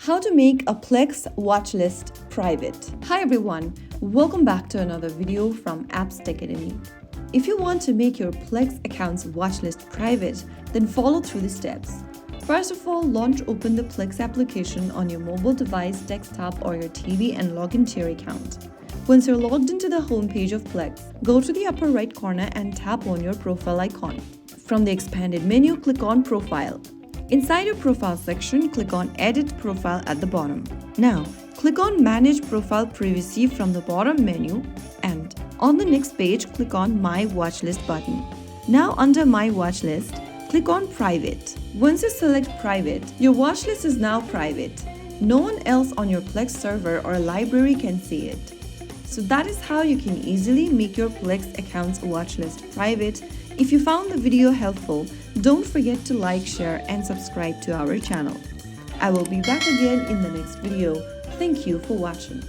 How to make a Plex watchlist private. Hi everyone, welcome back to another video from Apps Tech Academy. If you want to make your Plex account's watchlist private, then follow through the steps. First of all, launch open the Plex application on your mobile device, desktop or your TV and log into your account. Once you're logged into the home page of Plex, go to the upper right corner and tap on your profile icon. From the expanded menu, click on Profile. Inside your profile section, click on Edit Profile at the bottom. Now, click on Manage Profile Privacy from the bottom menu, and on the next page, click on My Watchlist button. Now under My Watchlist, click on Private. Once you select Private, your watchlist is now private. No one else on your Plex server or library can see it. So that is how you can easily make your Plex account's watchlist private. If you found the video helpful, don't forget to like, share and subscribe to our channel. I will be back again in the next video. Thank you for watching.